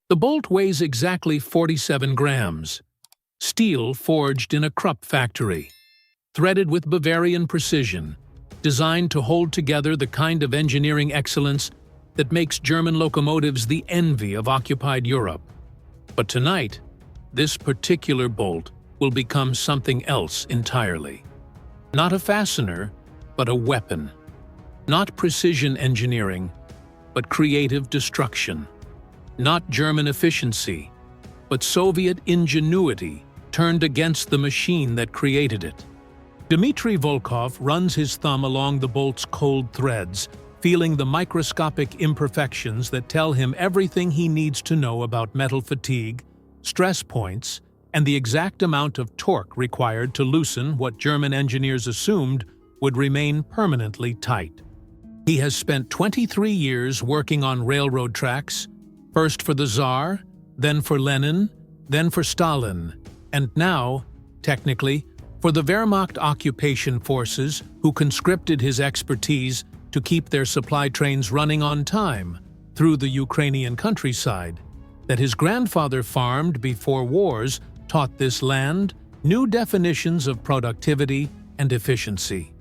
The bolt weighs exactly 47 grams. Steel forged in a Krupp factory, threaded with Bavarian precision, designed to hold together the kind of engineering excellence that makes German locomotives the envy of occupied Europe. But tonight, this particular bolt will become something else entirely. Not a fastener, but a weapon. Not precision engineering, but creative destruction. Not German efficiency, but Soviet ingenuity turned against the machine that created it. Dimitri Volkov runs his thumb along the bolt's cold threads, feeling the microscopic imperfections that tell him everything he needs to know about metal fatigue, stress points, and the exact amount of torque required to loosen what German engineers assumed would remain permanently tight. He has spent 23 years working on railroad tracks, first for the Tsar, then for Lenin, then for Stalin, and now, technically, for the Wehrmacht occupation forces who conscripted his expertise to keep their supply trains running on time through the Ukrainian countryside that his grandfather farmed before wars taught this land new definitions of productivity and efficiency.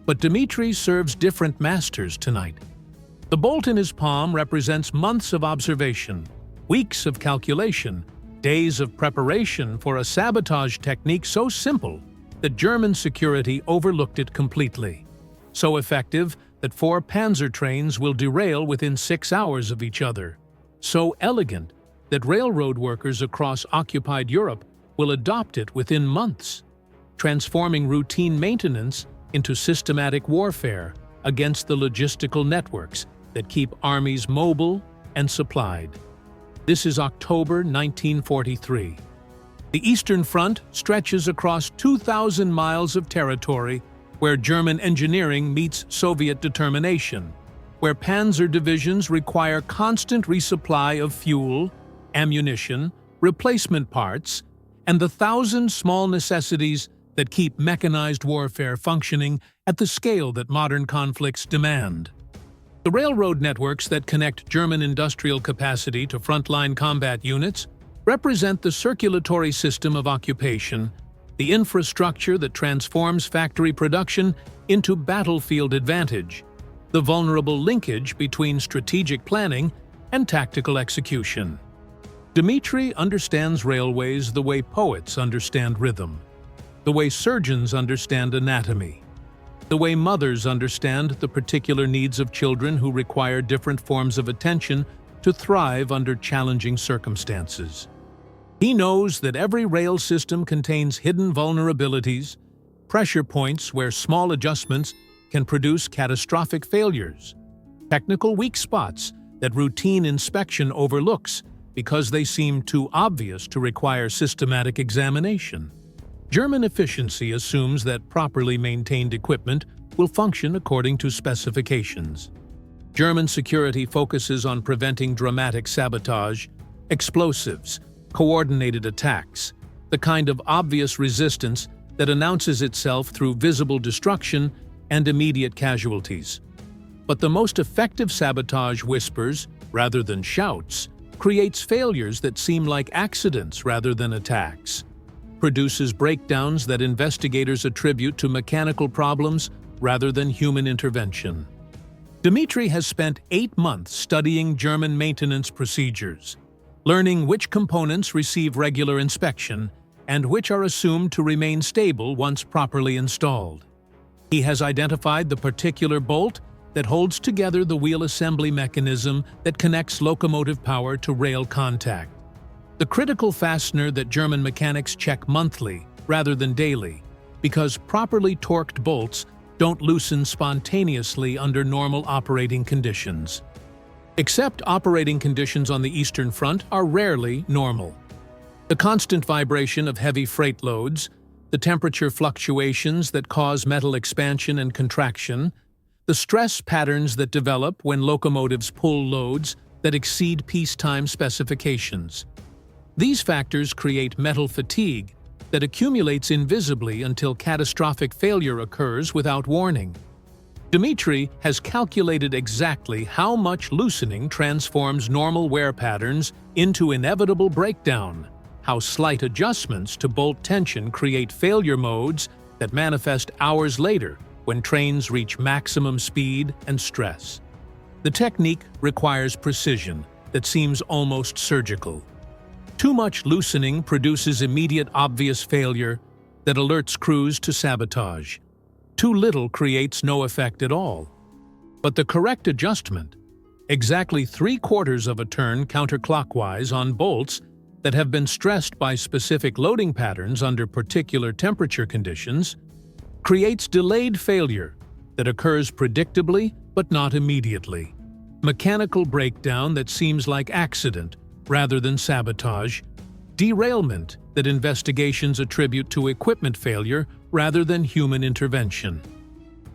But Dimitri serves different masters tonight. The bolt in his palm represents months of observation, weeks of calculation, days of preparation for a sabotage technique so simple that German security overlooked it completely. So effective that 4 Panzer trains will derail within 6 hours of each other. So elegant that railroad workers across occupied Europe will adopt it within months, transforming routine maintenance into systematic warfare against the logistical networks that keep armies mobile and supplied. This is October 1943. The Eastern Front stretches across 2,000 miles of territory where German engineering meets Soviet determination, where Panzer divisions require constant resupply of fuel, ammunition, replacement parts, and the 1,000 small necessities that keep mechanized warfare functioning at the scale that modern conflicts demand. The railroad networks that connect German industrial capacity to frontline combat units represent the circulatory system of occupation, the infrastructure that transforms factory production into battlefield advantage, the vulnerable linkage between strategic planning and tactical execution. Dimitri understands railways the way poets understand rhythm, the way surgeons understand anatomy, the way mothers understand the particular needs of children who require different forms of attention to thrive under challenging circumstances. He knows that every rail system contains hidden vulnerabilities, pressure points where small adjustments can produce catastrophic failures, technical weak spots that routine inspection overlooks because they seem too obvious to require systematic examination. German efficiency assumes that properly maintained equipment will function according to specifications. German security focuses on preventing dramatic sabotage, explosives, coordinated attacks, the kind of obvious resistance that announces itself through visible destruction and immediate casualties. But the most effective sabotage whispers, rather than shouts, creates failures that seem like accidents rather than attacks, produces breakdowns that investigators attribute to mechanical problems rather than human intervention. Dimitri has spent 8 months studying German maintenance procedures, learning which components receive regular inspection and which are assumed to remain stable once properly installed. He has identified the particular bolt that holds together the wheel assembly mechanism that connects locomotive power to rail contact, the critical fastener that German mechanics check monthly rather than daily, because properly torqued bolts don't loosen spontaneously under normal operating conditions. Except operating conditions on the Eastern Front are rarely normal. The constant vibration of heavy freight loads, the temperature fluctuations that cause metal expansion and contraction, the stress patterns that develop when locomotives pull loads that exceed peacetime specifications. These factors create metal fatigue that accumulates invisibly until catastrophic failure occurs without warning. Dimitri has calculated exactly how much loosening transforms normal wear patterns into inevitable breakdown, how slight adjustments to bolt tension create failure modes that manifest hours later when trains reach maximum speed and stress. The technique requires precision that seems almost surgical. Too much loosening produces immediate obvious failure that alerts crews to sabotage. Too little creates no effect at all. But the correct adjustment, exactly 3/4 of a turn counterclockwise on bolts that have been stressed by specific loading patterns under particular temperature conditions, creates delayed failure that occurs predictably but not immediately. Mechanical breakdown that seems like accident rather than sabotage, derailment that investigations attribute to equipment failure rather than human intervention.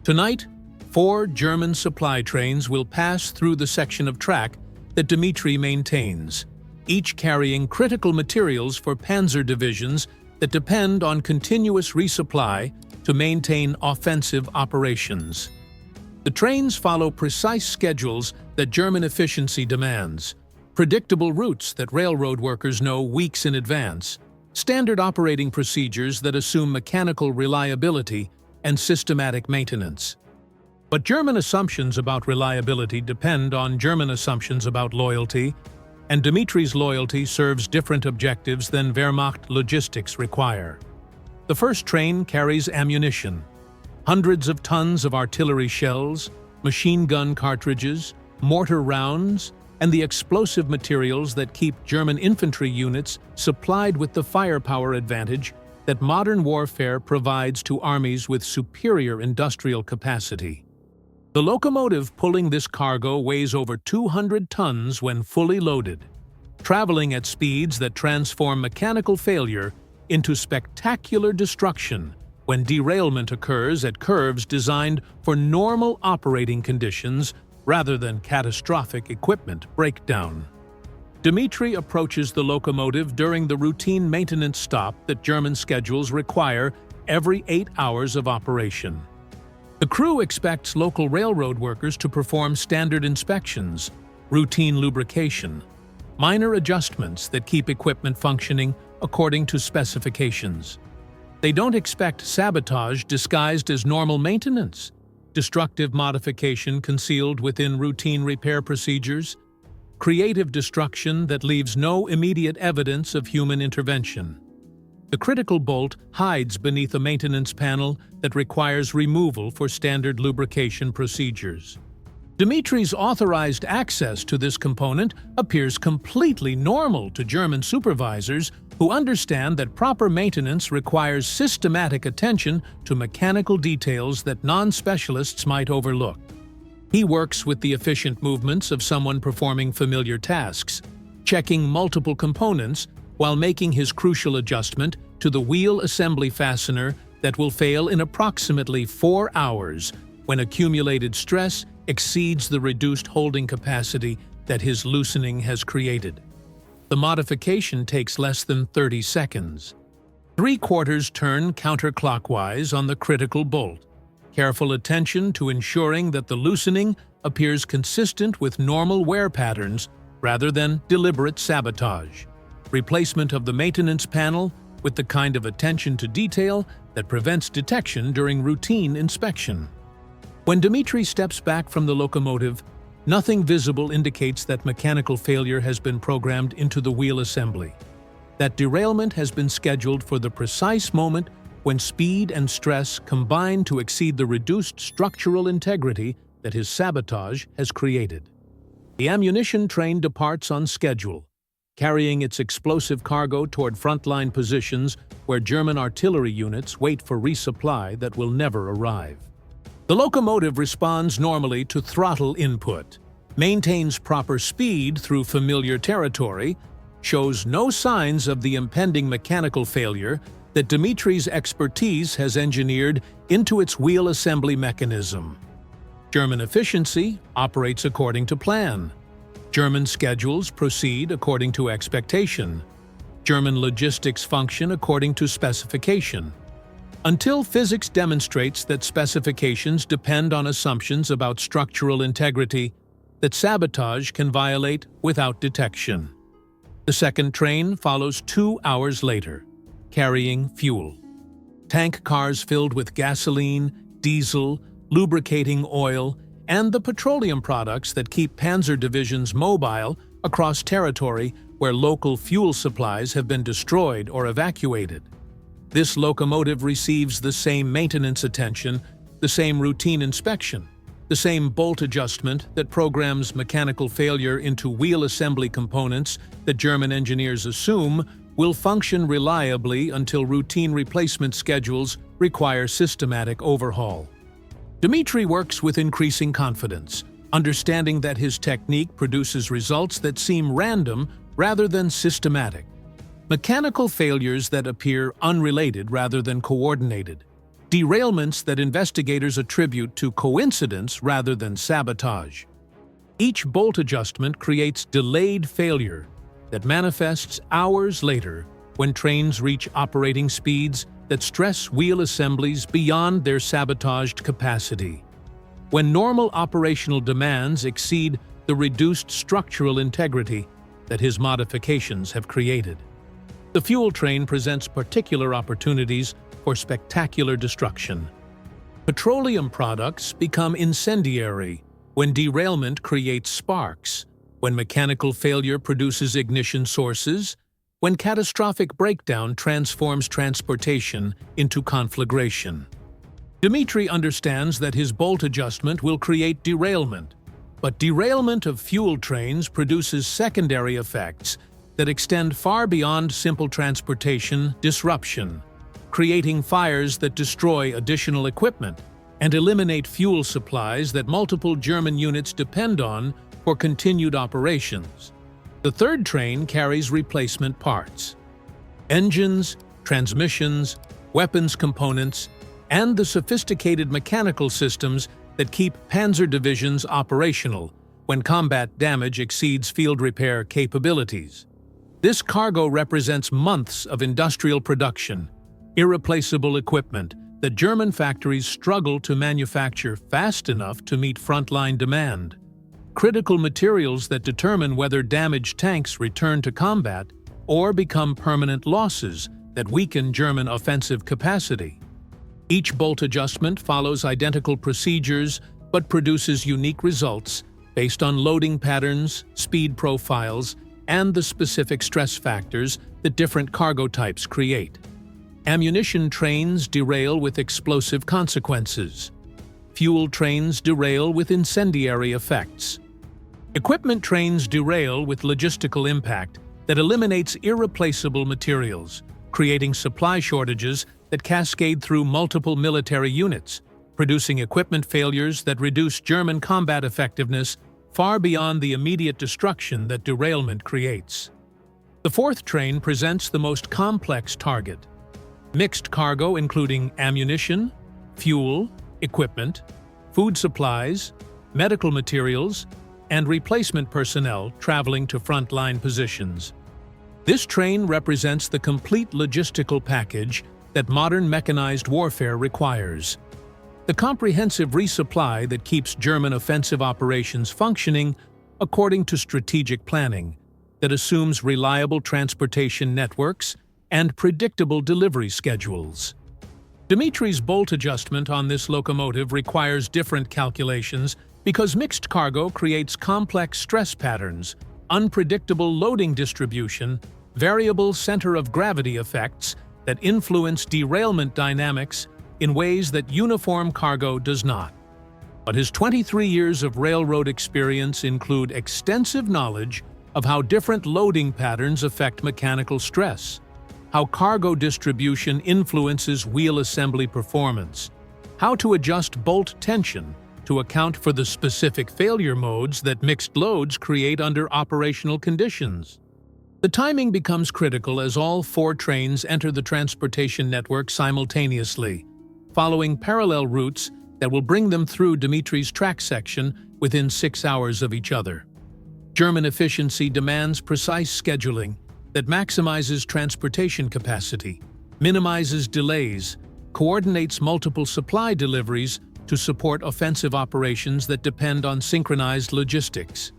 Tonight, 4 German supply trains will pass through the section of track that Dimitri maintains, each carrying critical materials for Panzer divisions that depend on continuous resupply to maintain offensive operations. The trains follow precise schedules that German efficiency demands, predictable routes that railroad workers know weeks in advance, standard operating procedures that assume mechanical reliability and systematic maintenance. But German assumptions about reliability depend on German assumptions about loyalty, and Dimitri's loyalty serves different objectives than Wehrmacht logistics require. The first train carries ammunition, hundreds of tons of artillery shells, machine gun cartridges, mortar rounds, and the explosive materials that keep German infantry units supplied with the firepower advantage that modern warfare provides to armies with superior industrial capacity. The locomotive pulling this cargo weighs over 200 tons when fully loaded, traveling at speeds that transform mechanical failure into spectacular destruction when derailment occurs at curves designed for normal operating conditions rather than catastrophic equipment breakdown. Dimitri approaches the locomotive during the routine maintenance stop that German schedules require every 8 hours of operation. The crew expects local railroad workers to perform standard inspections, routine lubrication, minor adjustments that keep equipment functioning according to specifications. They don't expect sabotage disguised as normal maintenance, destructive modification concealed within routine repair procedures, creative destruction that leaves no immediate evidence of human intervention. The critical bolt hides beneath a maintenance panel that requires removal for standard lubrication procedures. Dimitri's authorized access to this component appears completely normal to German supervisors who understand that proper maintenance requires systematic attention to mechanical details that non-specialists might overlook. He works with the efficient movements of someone performing familiar tasks, checking multiple components while making his crucial adjustment to the wheel assembly fastener that will fail in approximately 4 hours when accumulated stress exceeds the reduced holding capacity that his loosening has created. The modification takes less than 30 seconds. 3/4 turn counterclockwise on the critical bolt. Careful attention to ensuring that the loosening appears consistent with normal wear patterns rather than deliberate sabotage. Replacement of the maintenance panel with the kind of attention to detail that prevents detection during routine inspection. When Dimitri steps back from the locomotive, nothing visible indicates that mechanical failure has been programmed into the wheel assembly. That derailment has been scheduled for the precise moment when speed and stress combine to exceed the reduced structural integrity that his sabotage has created. The ammunition train departs on schedule, carrying its explosive cargo toward frontline positions where German artillery units wait for resupply that will never arrive. The locomotive responds normally to throttle input, maintains proper speed through familiar territory, shows no signs of the impending mechanical failure that Dimitri's expertise has engineered into its wheel assembly mechanism. German efficiency operates according to plan. German schedules proceed according to expectation. German logistics function according to specification. until physics demonstrates that specifications depend on assumptions about structural integrity that sabotage can violate without detection. The second train follows 2 hours later, carrying fuel. Tank cars filled with gasoline, diesel, lubricating oil, and the petroleum products that keep Panzer divisions mobile across territory where local fuel supplies have been destroyed or evacuated. This locomotive receives the same maintenance attention, the same routine inspection, the same bolt adjustment that programs mechanical failure into wheel assembly components that German engineers assume will function reliably until routine replacement schedules require systematic overhaul. Dimitri works with increasing confidence, understanding that his technique produces results that seem random rather than systematic. Mechanical failures that appear unrelated rather than coordinated. Derailments that investigators attribute to coincidence rather than sabotage. Each bolt adjustment creates delayed failure that manifests hours later when trains reach operating speeds that stress wheel assemblies beyond their sabotaged capacity. When normal operational demands exceed the reduced structural integrity that his modifications have created. The fuel train presents particular opportunities for spectacular destruction. Petroleum products become incendiary when derailment creates sparks, when mechanical failure produces ignition sources, when catastrophic breakdown transforms transportation into conflagration. Dimitri understands that his bolt adjustment will create derailment, but derailment of fuel trains produces secondary effects that extend far beyond simple transportation disruption, creating fires that destroy additional equipment and eliminate fuel supplies that multiple German units depend on for continued operations. The third train carries replacement parts. Engines, transmissions, weapons components, and the sophisticated mechanical systems that keep Panzer divisions operational when combat damage exceeds field repair capabilities. This cargo represents months of industrial production, irreplaceable equipment that German factories struggle to manufacture fast enough to meet frontline demand, critical materials that determine whether damaged tanks return to combat or become permanent losses that weaken German offensive capacity. Each bolt adjustment follows identical procedures but produces unique results based on loading patterns, speed profiles, and the specific stress factors that different cargo types create. Ammunition trains derail with explosive consequences. Fuel trains derail with incendiary effects. Equipment trains derail with logistical impact that eliminates irreplaceable materials, creating supply shortages that cascade through multiple military units, producing equipment failures that reduce German combat effectiveness far beyond the immediate destruction that derailment creates. The fourth train presents the most complex target. Mixed cargo including ammunition, fuel, equipment, food supplies, medical materials, and replacement personnel traveling to frontline positions. This train represents the complete logistical package that modern mechanized warfare requires. The comprehensive resupply that keeps German offensive operations functioning according to strategic planning, that assumes reliable transportation networks and predictable delivery schedules. Dimitri's bolt adjustment on this locomotive requires different calculations because mixed cargo creates complex stress patterns, unpredictable loading distribution, variable center of gravity effects that influence derailment dynamics in ways that uniform cargo does not. But his 23 years of railroad experience include extensive knowledge of how different loading patterns affect mechanical stress, how cargo distribution influences wheel assembly performance, how to adjust bolt tension to account for the specific failure modes that mixed loads create under operational conditions. The timing becomes critical as all four trains enter the transportation network simultaneously, following parallel routes that will bring them through Dimitri's track section within 6 hours of each other. German efficiency demands precise scheduling that maximizes transportation capacity, minimizes delays, coordinates multiple supply deliveries to support offensive operations that depend on synchronized logistics.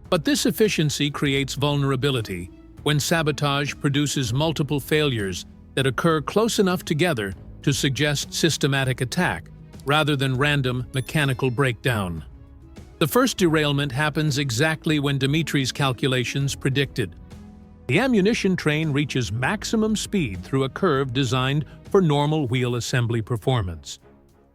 But this efficiency creates vulnerability when sabotage produces multiple failures that occur close enough together to suggest systematic attack rather than random mechanical breakdown. The first derailment happens exactly when Dimitri's calculations predicted. The ammunition train reaches maximum speed through a curve designed for normal wheel assembly performance.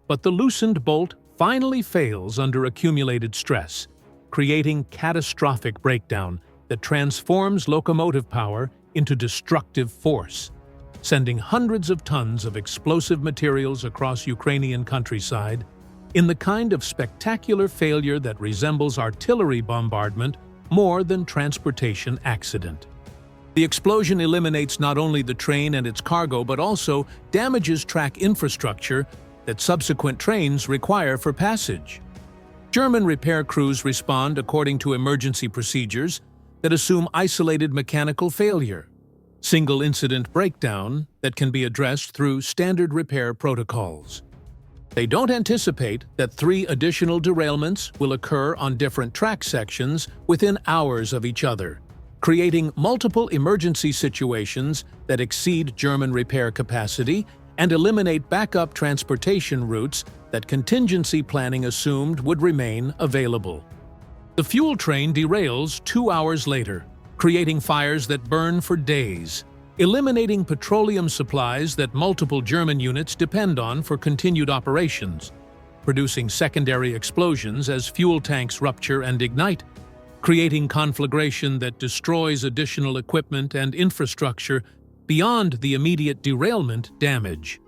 But the loosened bolt finally fails under accumulated stress, creating catastrophic breakdown that transforms locomotive power into destructive force, sending hundreds of tons of explosive materials across Ukrainian countryside in the kind of spectacular failure that resembles artillery bombardment more than transportation accident. The explosion eliminates not only the train and its cargo but also damages track infrastructure that subsequent trains require for passage. German repair crews respond according to emergency procedures that assume isolated mechanical failure, single-incident breakdown that can be addressed through standard repair protocols. They don't anticipate that 3 additional derailments will occur on different track sections within hours of each other, creating multiple emergency situations that exceed German repair capacity and eliminate backup transportation routes that contingency planning assumed would remain available. The fuel train derails 2 hours later, creating fires that burn for days, eliminating petroleum supplies that multiple German units depend on for continued operations, producing secondary explosions as fuel tanks rupture and ignite, creating conflagration that destroys additional equipment and infrastructure beyond the immediate derailment damage.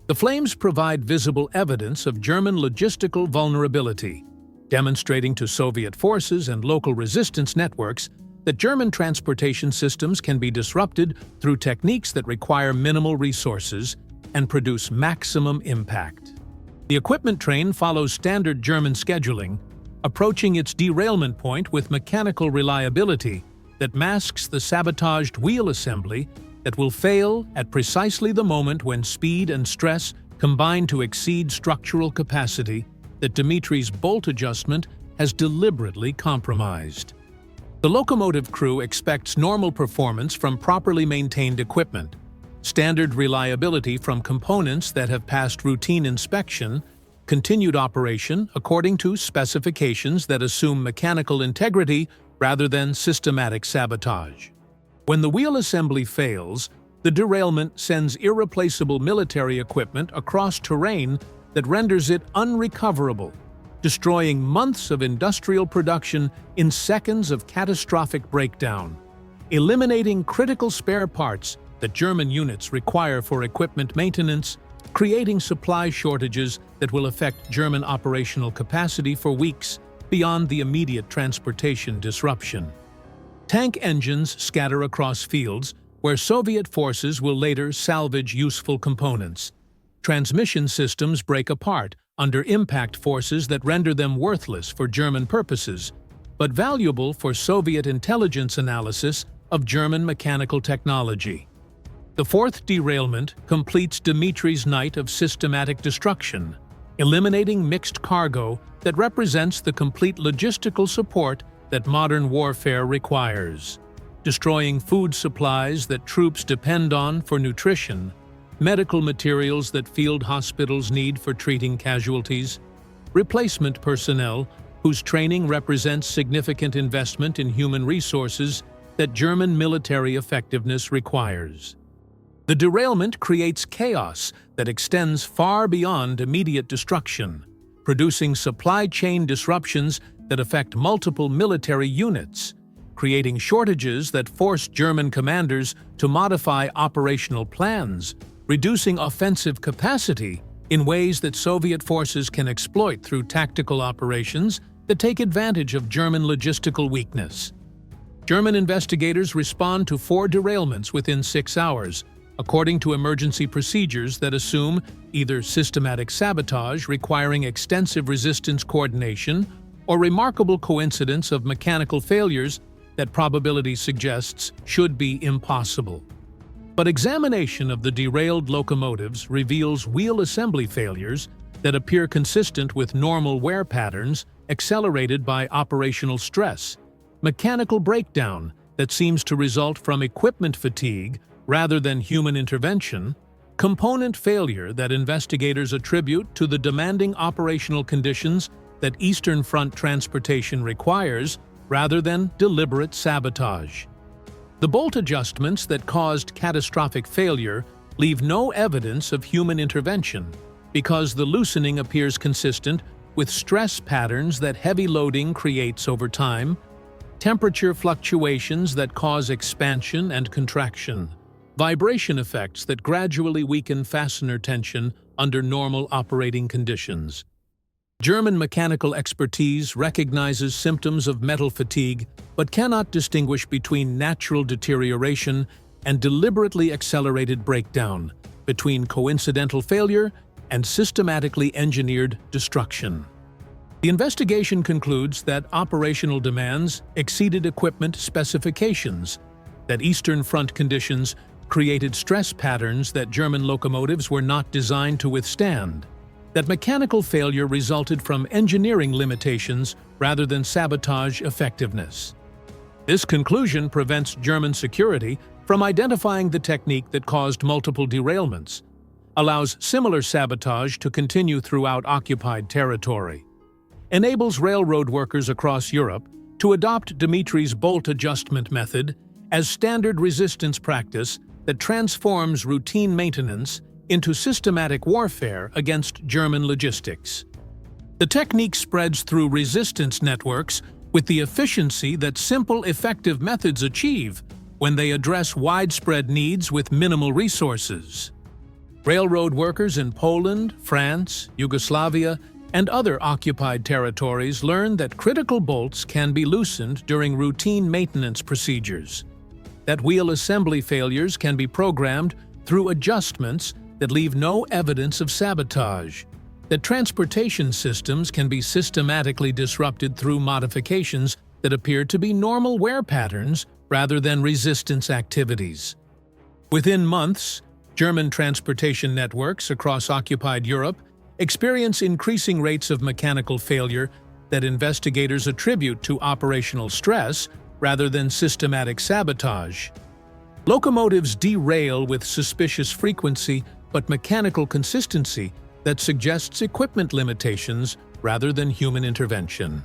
The flames provide visible evidence of German logistical vulnerability, demonstrating to Soviet forces and local resistance networks that German transportation systems can be disrupted through techniques that require minimal resources and produce maximum impact. The equipment train follows standard German scheduling, approaching its derailment point with mechanical reliability that masks the sabotaged wheel assembly that will fail at precisely the moment when speed and stress combine to exceed structural capacity that Dimitri's bolt adjustment has deliberately compromised. The locomotive crew expects normal performance from properly maintained equipment, standard reliability from components that have passed routine inspection, continued operation according to specifications that assume mechanical integrity rather than systematic sabotage. When the wheel assembly fails, the derailment sends irreplaceable military equipment across terrain that renders it unrecoverable, destroying months of industrial production in seconds of catastrophic breakdown, eliminating critical spare parts that German units require for equipment maintenance, creating supply shortages that will affect German operational capacity for weeks beyond the immediate transportation disruption. Tank engines scatter across fields where Soviet forces will later salvage useful components. Transmission systems break apart under impact forces that render them worthless for German purposes, but valuable for Soviet intelligence analysis of German mechanical technology. The fourth derailment completes Dimitri's night of systematic destruction, eliminating mixed cargo that represents the complete logistical support that modern warfare requires, destroying food supplies that troops depend on for nutrition, medical materials that field hospitals need for treating casualties, replacement personnel whose training represents significant investment in human resources that German military effectiveness requires. The derailment creates chaos that extends far beyond immediate destruction, producing supply chain disruptions that affect multiple military units, creating shortages that force German commanders to modify operational plans, reducing offensive capacity in ways that Soviet forces can exploit through tactical operations that take advantage of German logistical weakness. German investigators respond to 4 derailments within 6 hours, according to emergency procedures that assume either systematic sabotage requiring extensive resistance coordination or remarkable coincidence of mechanical failures that probability suggests should be impossible. But examination of the derailed locomotives reveals wheel assembly failures that appear consistent with normal wear patterns accelerated by operational stress, mechanical breakdown that seems to result from equipment fatigue rather than human intervention, component failure that investigators attribute to the demanding operational conditions that Eastern Front transportation requires rather than deliberate sabotage. The bolt adjustments that caused catastrophic failure leave no evidence of human intervention because the loosening appears consistent with stress patterns that heavy loading creates over time, temperature fluctuations that cause expansion and contraction, vibration effects that gradually weaken fastener tension under normal operating conditions. German mechanical expertise recognizes symptoms of metal fatigue but cannot distinguish between natural deterioration and deliberately accelerated breakdown, between coincidental failure and systematically engineered destruction. The investigation concludes that operational demands exceeded equipment specifications, that Eastern Front conditions created stress patterns that German locomotives were not designed to withstand, that mechanical failure resulted from engineering limitations rather than sabotage effectiveness. This conclusion prevents German security from identifying the technique that caused multiple derailments, allows similar sabotage to continue throughout occupied territory, enables railroad workers across Europe to adopt Dimitri's bolt adjustment method as standard resistance practice that transforms routine maintenance into systematic warfare against German logistics. The technique spreads through resistance networks with the efficiency that simple, effective methods achieve when they address widespread needs with minimal resources. Railroad workers in Poland, France, Yugoslavia, and other occupied territories learn that critical bolts can be loosened during routine maintenance procedures, that wheel assembly failures can be programmed through adjustments that leave no evidence of sabotage, that transportation systems can be systematically disrupted through modifications that appear to be normal wear patterns rather than resistance activities. Within months, German transportation networks across occupied Europe experience increasing rates of mechanical failure that investigators attribute to operational stress rather than systematic sabotage. Locomotives derail with suspicious frequency but mechanical consistency that suggests equipment limitations rather than human intervention.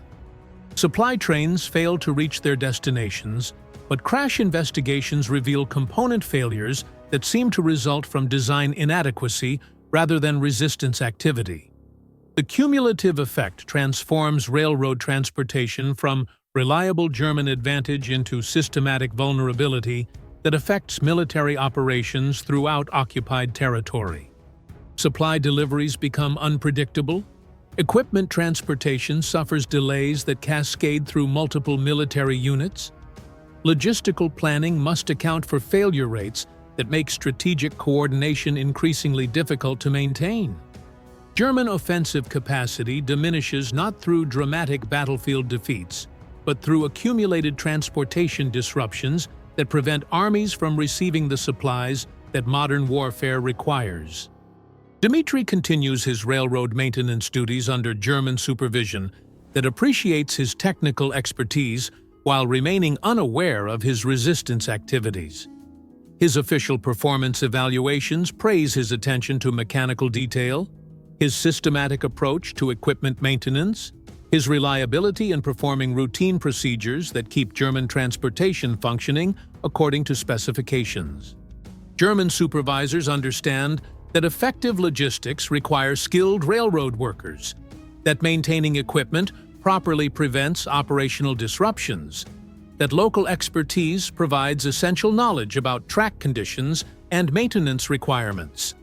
Supply trains fail to reach their destinations, but crash investigations reveal component failures that seem to result from design inadequacy rather than resistance activity. The cumulative effect transforms railroad transportation from reliable German advantage into systematic vulnerability that affects military operations throughout occupied territory. Supply deliveries become unpredictable. Equipment transportation suffers delays that cascade through multiple military units. Logistical planning must account for failure rates that make strategic coordination increasingly difficult to maintain. German offensive capacity diminishes not through dramatic battlefield defeats, but through accumulated transportation disruptions that prevent armies from receiving the supplies that modern warfare requires. Dimitri continues his railroad maintenance duties under German supervision that appreciates his technical expertise while remaining unaware of his resistance activities. His official performance evaluations praise his attention to mechanical detail, his systematic approach to equipment maintenance, his reliability in performing routine procedures that keep German transportation functioning according to specifications. German supervisors understand that effective logistics require skilled railroad workers, that maintaining equipment properly prevents operational disruptions, that local expertise provides essential knowledge about track conditions and maintenance requirements.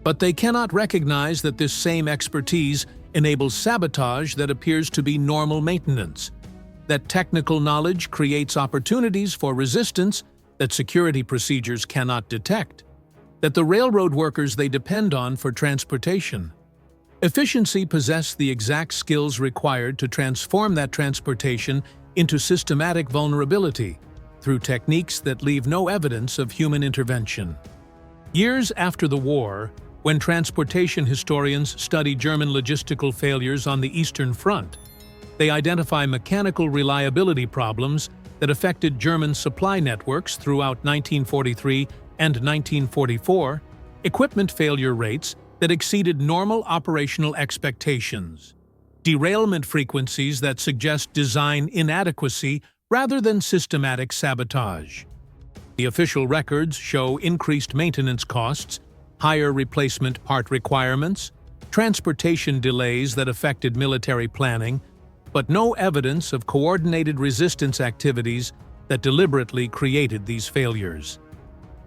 But they cannot recognize that this same expertise enables sabotage that appears to be normal maintenance, that technical knowledge creates opportunities for resistance that security procedures cannot detect, that the railroad workers they depend on for transportation efficiency possess the exact skills required to transform that transportation into systematic vulnerability through techniques that leave no evidence of human intervention. Years after the war, when transportation historians study German logistical failures on the Eastern Front, they identify mechanical reliability problems that affected German supply networks throughout 1943 and 1944, equipment failure rates that exceeded normal operational expectations, derailment frequencies that suggest design inadequacy rather than systematic sabotage. The official records show increased maintenance costs, higher replacement part requirements, transportation delays that affected military planning, but no evidence of coordinated resistance activities that deliberately created these failures.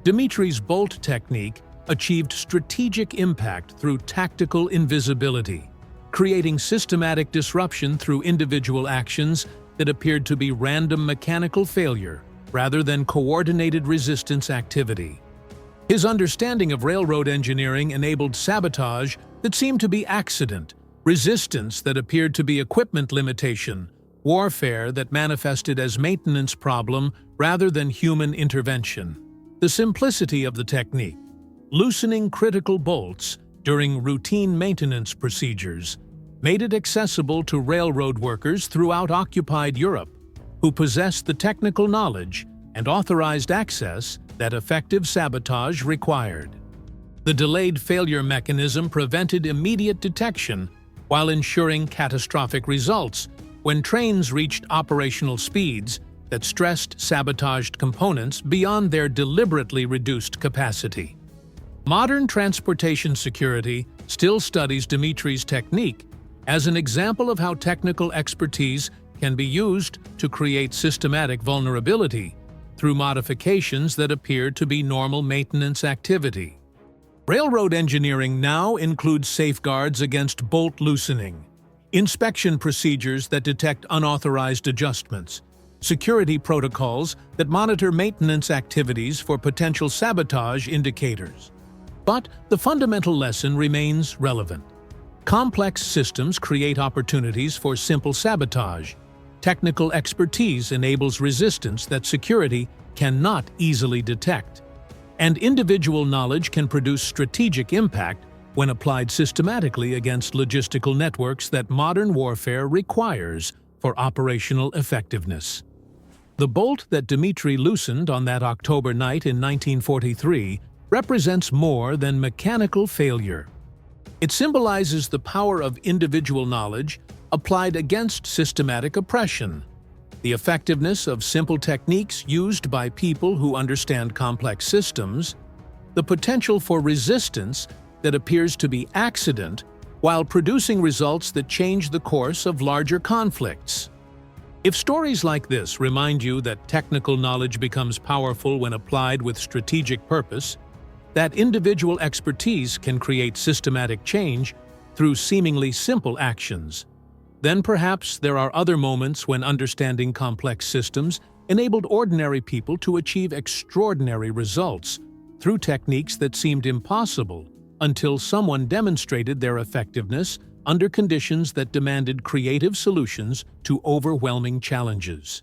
Dimitri's bolt technique achieved strategic impact through tactical invisibility, creating systematic disruption through individual actions that appeared to be random mechanical failure rather than coordinated resistance activity. His understanding of railroad engineering enabled sabotage that seemed to be accident, resistance that appeared to be equipment limitation, warfare that manifested as maintenance problem rather than human intervention. The simplicity of the technique, loosening critical bolts during routine maintenance procedures, made it accessible to railroad workers throughout occupied Europe, who possessed the technical knowledge and authorized access that effective sabotage required. The delayed failure mechanism prevented immediate detection while ensuring catastrophic results when trains reached operational speeds that stressed sabotaged components beyond their deliberately reduced capacity. Modern transportation security still studies Dimitri's technique as an example of how technical expertise can be used to create systematic vulnerability through modifications that appear to be normal maintenance activity. Railroad engineering now includes safeguards against bolt loosening, inspection procedures that detect unauthorized adjustments, security protocols that monitor maintenance activities for potential sabotage indicators. But the fundamental lesson remains relevant. Complex systems create opportunities for simple sabotage. Technical expertise enables resistance that security cannot easily detect. And individual knowledge can produce strategic impact when applied systematically against logistical networks that modern warfare requires for operational effectiveness. The bolt that Dimitri loosened on that October night in 1943 represents more than mechanical failure. It symbolizes the power of individual knowledge applied against systematic oppression, the effectiveness of simple techniques used by people who understand complex systems, the potential for resistance that appears to be accident while producing results that change the course of larger conflicts. If stories like this remind you that technical knowledge becomes powerful when applied with strategic purpose, that individual expertise can create systematic change through seemingly simple actions, then perhaps there are other moments when understanding complex systems enabled ordinary people to achieve extraordinary results through techniques that seemed impossible until someone demonstrated their effectiveness under conditions that demanded creative solutions to overwhelming challenges.